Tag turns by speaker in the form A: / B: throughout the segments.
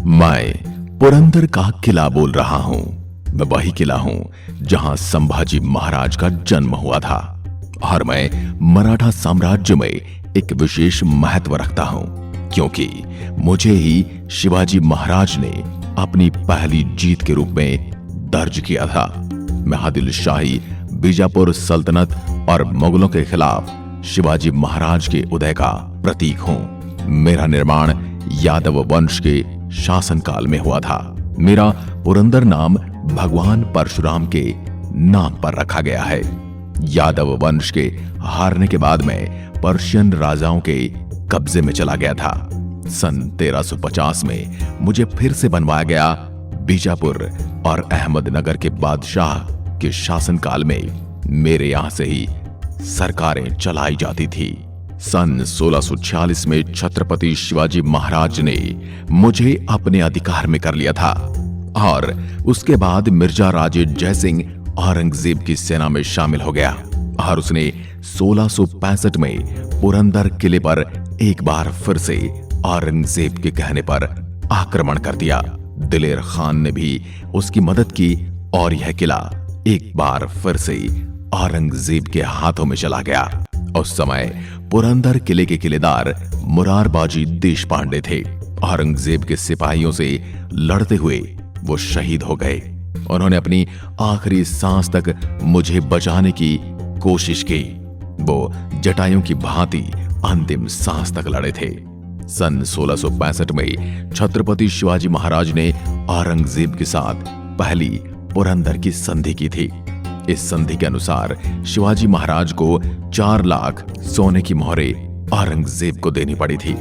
A: मैं पुरंदर का किला बोल रहा हूं। मैं वही किला हूं जहां संभाजी महाराज का जन्म हुआ था और मैं मराठा साम्राज्य में एक विशेष महत्व रखता हूं, क्योंकि मुझे ही शिवाजी महाराज ने अपनी पहली जीत के रूप में दर्ज किया था। मैं आदिल शाही बीजापुर सल्तनत और मुगलों के खिलाफ शिवाजी महाराज के उदय का प्रतीक हूं। मेरा निर्माण यादव वंश के शासनकाल में हुआ था। मेरा पुरंदर नाम भगवान परशुराम के नाम पर रखा गया है। यादव वंश के हारने के बाद मैं पर्शियन राजाओं के कब्जे में चला गया था। सन 1350 में मुझे फिर से बनवाया गया। बीजापुर और अहमदनगर के बादशाह के शासनकाल में मेरे यहां से ही सरकारें चलाई जाती थी। सन 1646 में छत्रपति शिवाजी महाराज ने मुझे अपने अधिकार में कर लिया था और उसके बाद मिर्जा राजे जयसिंह औरंगजेब की सेना में शामिल हो गया और उसने 1665 में पुरंदर किले पर एक बार फिर से औरंगजेब के कहने पर आक्रमण कर दिया। दिलेर खान ने भी उसकी मदद की और यह किला एक बार फिर से औरंगजेब के हाथों में चला गया। उस समय पुरंदर किले के किलेदार मुरारबाजी देशपांडे थे। औरंगजेब के सिपाहियों से लड़ते हुए वो शहीद हो गए। उन्होंने अपनी आखिरी सांस तक मुझे बचाने की कोशिश की। वो जटायुओं की भांति अंतिम सांस तक लड़े थे। सन 1665 में छत्रपति शिवाजी महाराज ने औरंगजेब के साथ पहली पुरंदर की संधि की थी। इस संधि के अनुसार शिवाजी महाराज को 4 लाख सोने की मोहरें औरंगजेब को देनी पड़ी थी।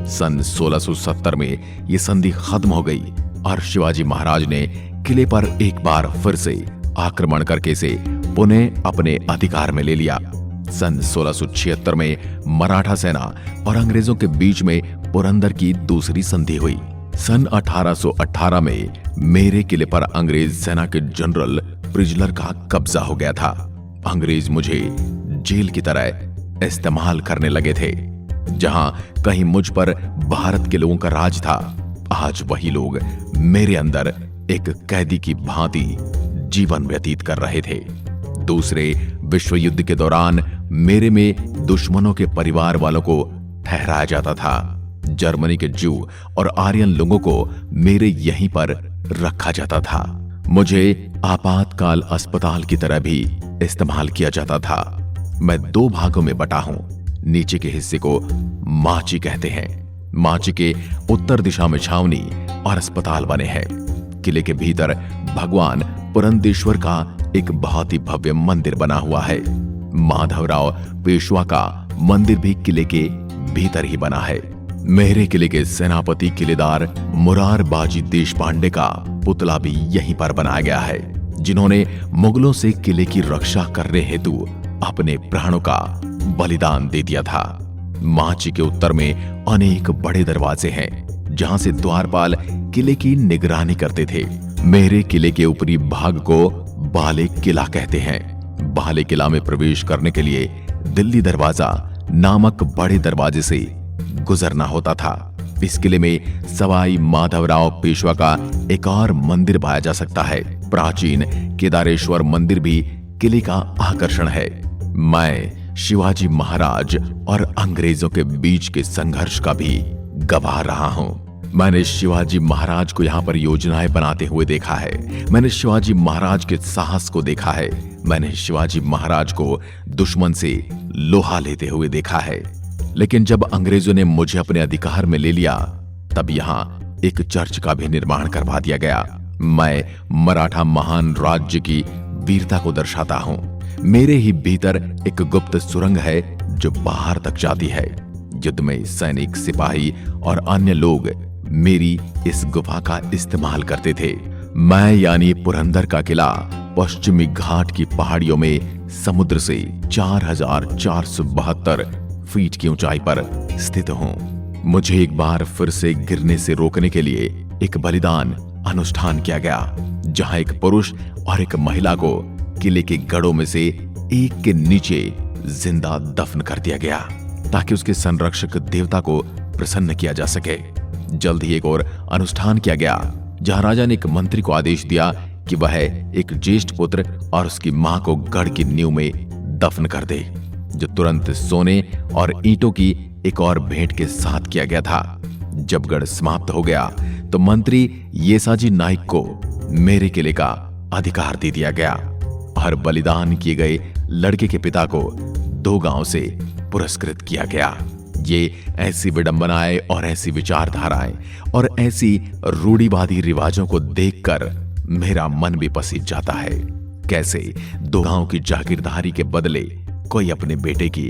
A: सन 1670 में यह संधि खत्म हो गई और शिवाजी महाराज ने किले पर एक बार फिर से आक्रमण करके इसे पुनः अपने अधिकार में ले लिया। सन 1676 में मराठा सेना और अंग्रेजों के बीच में पुरंदर की दूसरी संधि हुई। सन 1818 में मेरे किले पर अंग्रेज सेना के जनरल प्रिजलर का कब्जा हो गया था। अंग्रेज मुझे जेल की तरह इस्तेमाल करने लगे थे। जहां कहीं मुझ पर भारत के लोगों का राज था, आज वही लोग मेरे अंदर एक कैदी की भांति जीवन व्यतीत कर रहे थे। दूसरे विश्व युद्ध के दौरान मेरे में दुश्मनों के परिवार वालों को ठहराया जाता था। जर्मनी के जू और आर्यन लोगों को मेरे यहीं पर रखा जाता था। मुझे आपातकाल अस्पताल की तरह भी इस्तेमाल किया जाता था। मैं 2 भागों में बटा हूं। नीचे के हिस्से को माची कहते हैं। माची के उत्तर दिशा में छावनी और अस्पताल बने हैं। किले के भीतर भगवान पुरंदेश्वर का एक बहुत ही भव्य मंदिर बना हुआ है। माधवराव पेशवा का मंदिर भी किले के भीतर ही बना है। मेरे किले के सेनापति किलेदार मुरारबाजी देशपांडे का पुतला भी यहीं पर बनाया गया है, जिन्होंने मुगलों से किले की रक्षा करने हेतु अपने प्राणों का बलिदान दे दिया था। माची के उत्तर में अनेक बड़े दरवाजे हैं, जहां से द्वारपाल किले की निगरानी करते थे। मेरे किले के ऊपरी भाग को बाले किला कहते हैं। बाले किला में प्रवेश करने के लिए दिल्ली दरवाजा नामक बड़े दरवाजे से गुजरना होता था। इस किले में सवाई माधवराव पेशवा का एक और मंदिर पाया जा सकता है। प्राचीन केदारेश्वर मंदिर भी किले का आकर्षण है। मैं शिवाजी महाराज और अंग्रेजों के बीच के संघर्ष का भी गवाह रहा हूं। मैंने शिवाजी महाराज को यहाँ पर योजनाएं बनाते हुए देखा है। मैंने शिवाजी महाराज के साहस को देखा है। मैंने शिवाजी महाराज को दुश्मन से लोहा लेते हुए देखा है। लेकिन जब अंग्रेजों ने मुझे अपने अधिकार में ले लिया, तब यहाँ एक चर्च का भी निर्माण करवा दिया गया। मैं मराठा महान राज्य की वीरता को दर्शाता हूँ। मेरे ही भीतर एक गुप्त सुरंग है जो बाहर तक जाती है। युद्ध में सैनिक, सिपाही और अन्य लोग मेरी इस गुफा का इस्तेमाल करते थे। मैं यानी पुरंदर का किला पश्चिमी घाट की पहाड़ियों में समुद्र से 4472 फीट की ऊंचाई पर स्थित हूं। मुझे एक बार फिर से गिरने से रोकने के लिए एक बलिदान अनुष्ठान किया गया, जहां एक पुरुष और एक महिला को किले के गढ़ों में से एक के नीचे जिंदा दफन कर दिया गया, ताकि उसके संरक्षक देवता को प्रसन्न किया जा सके। जल्द ही एक और अनुष्ठान किया गया, जहां राजा ने एक मंत्री को आदेश दिया कि वह एक ज्येष्ठ पुत्र और उसकी मां को गढ़ की नींव में दफन कर दे, जो तुरंत सोने और ईंटों की एक और भेंट के साथ किया गया था। जब गढ़ समाप्त हो गया तो मंत्री येसाजी नाइक को मेरे किले का अधिकार दे दिया गया और बलिदान किए गए लड़के के पिता को 2 गांव से पुरस्कृत किया गया। ये ऐसी विडंबनाएं और ऐसी विचारधाराएं और ऐसी रूढ़िवादी रिवाजों को देखकर मेरा मन भी पसीज जाता है। कैसे 2 गांव की जागीरदारी के बदले कोई अपने बेटे की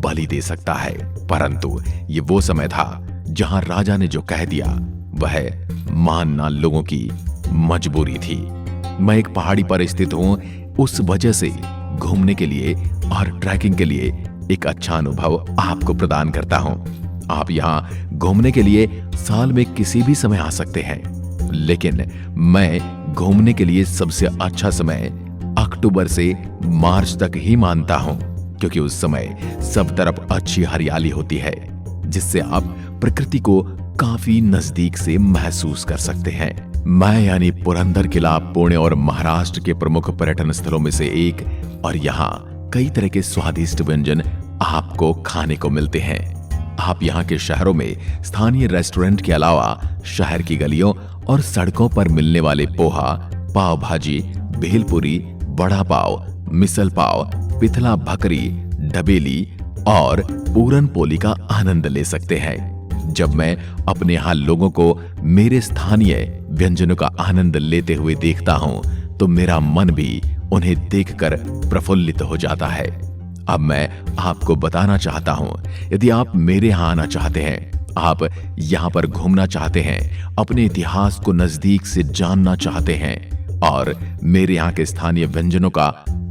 A: बलि दे सकता है। परंतु ये वो समय था जहां राजा ने जो कह दिया वह मानना लोगों की मजबूरी थी। मैं एक पहाड़ी पर स्थित हूं, उस वजह से घूमने के लिए और ट्रैकिंग के लिए एक अच्छा अनुभव आपको प्रदान करता हूं। आप यहां घूमने के लिए साल में किसी भी समय आ सकते हैं, लेकिन मैं घूमने के लिए सबसे अच्छा समय अक्टूबर से मार्च तक ही मानता हूं, क्योंकि उस समय सब तरफ अच्छी हरियाली होती है, जिससे आप प्रकृति को काफी नजदीक से महसूस कर सकते हैं। मैं यानी पुरंदर किला पुणे और महाराष्ट्र के प्रमुख पर्यटन स्थलों में से एक, और यहाँ कई तरह के स्वादिष्ट व्यंजन आपको खाने को मिलते हैं। आप यहाँ के शहरों में स्थानीय रेस्टोरेंट के अलावा शहर की गलियों और सड़कों पर मिलने वाले पोहा, पाव भाजी, भेलपुरी, वड़ा पाव, मिसल पाव, पिथला भकरी, डबेली और पूरन पोली का आनंद ले सकते हैं। जब मैं अपने यहाँ लोगों को मेरे स्थानीय व्यंजनों का आनंद लेते हुए देखता हूँ तो मेरा मन भी उन्हें देखकर प्रफुल्लित हो जाता है। अब मैं आपको बताना चाहता हूँ, यदि आप मेरे यहाँ आना चाहते हैं, आप यहाँ पर घूमना चाहते हैं, अपने इतिहास को नजदीक से जानना चाहते हैं और मेरे यहाँ के स्थानीय व्यंजनों का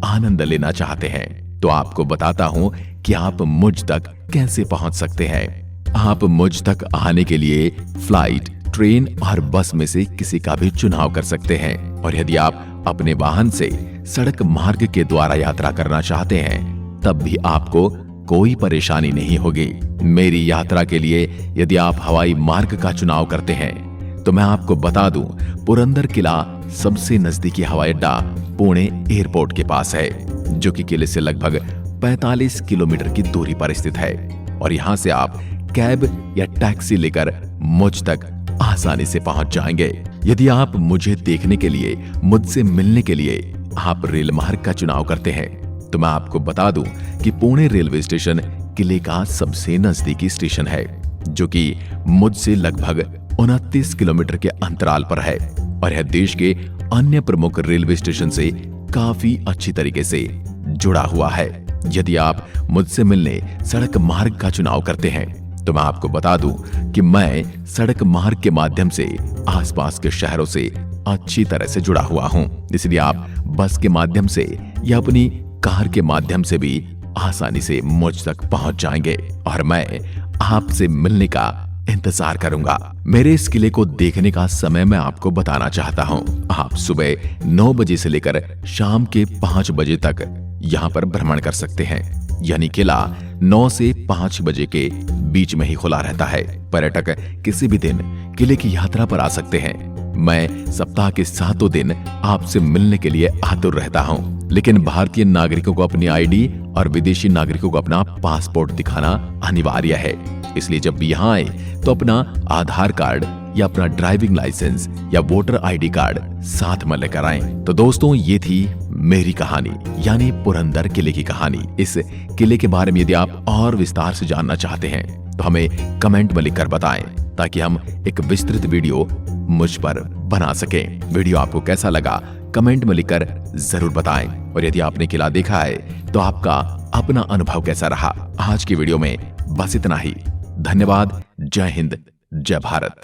A: आनंद लेना चाहते हैं, तो आपको बताता हूँ कि आप मुझ तक कैसे पहुंच सकते हैं। आप मुझ तक आने के लिए फ्लाइट, ट्रेन और बस में से किसी का भी चुनाव कर सकते हैं, और यदि आप अपने वाहन से सड़क मार्ग के द्वारा यात्रा करना चाहते हैं तब भी आपको कोई परेशानी नहीं होगी। मेरी यात्रा के लिए यदि आप हवाई मार्ग का चुनाव करते हैं तो मैं आपको बता दूं, पुरंदर किला सबसे नजदीकी हवाई अड्डा पुणे एयरपोर्ट के पास है, जो कि किले से लगभग 45 किलोमीटर की दूरी पर स्थित है, और यहाँ से आप कैब या टैक्सी लेकर मुझ तक आसानी से पहुंच जाएंगे। यदि आप मुझे देखने के लिए, मुझसे मिलने के लिए आप रेल मार्ग का चुनाव करते हैं तो मैं आपको बता दूं कि पुणे रेलवे स्टेशन किले का सबसे नजदीकी स्टेशन है, जो कि मुझसे लगभग 29 किलोमीटर के अंतराल पर है, और यह देश के अन्य प्रमुख रेलवे स्टेशन से काफी अच्छी तरीके से जुड़ा हुआ है। यदि आप मुझसे मिलने सड़क मार्ग का चुनाव करते हैं तो मैं आपको बता दूं कि मैं सड़क मार्ग के माध्यम से आसपास के शहरों से अच्छी तरह से जुड़ा हुआ हूं, इसलिए आप बस के माध्यम से या अपनी कार के माध्यम से भी आसानी से मुझ तक पहुंच जाएंगे, और मैं आपसे मिलने का इंतजार करूंगा। मेरे इस किले को देखने का समय मैं आपको बताना चाहता हूं। आप सुबह 9 बजे से लेकर शाम के 5 बजे तक यहाँ पर भ्रमण कर सकते हैं, यानी किला 9 से 5 बजे के बीच में ही खुला रहता है। पर्यटक किसी भी दिन किले की यात्रा पर आ सकते हैं। मैं सप्ताह के 7 दिन आपसे मिलने के लिए आतुर रहता हूँ, लेकिन भारतीय नागरिकों को अपनी आईडी और विदेशी नागरिकों को अपना पासपोर्ट दिखाना अनिवार्य है। इसलिए जब भी यहाँ आए तो अपना आधार कार्ड या अपना ड्राइविंग लाइसेंस या वोटर आईडी कार्ड साथ में लेकर आएं। तो दोस्तों, ये थी मेरी कहानी, यानी पुरंदर किले की कहानी। इस किले के बारे में यदि आप और विस्तार से जानना चाहते हैं तो हमें कमेंट में लिखकर बताएं, ताकि हम एक विस्तृत वीडियो मुझ पर बना सकें। वीडियो आपको कैसा लगा कमेंट में लिखकर जरूर बताएं, और यदि आपने किला देखा है तो आपका अपना अनुभव कैसा रहा। आज की वीडियो में बस इतना ही। धन्यवाद। जय हिंद, जय भारत।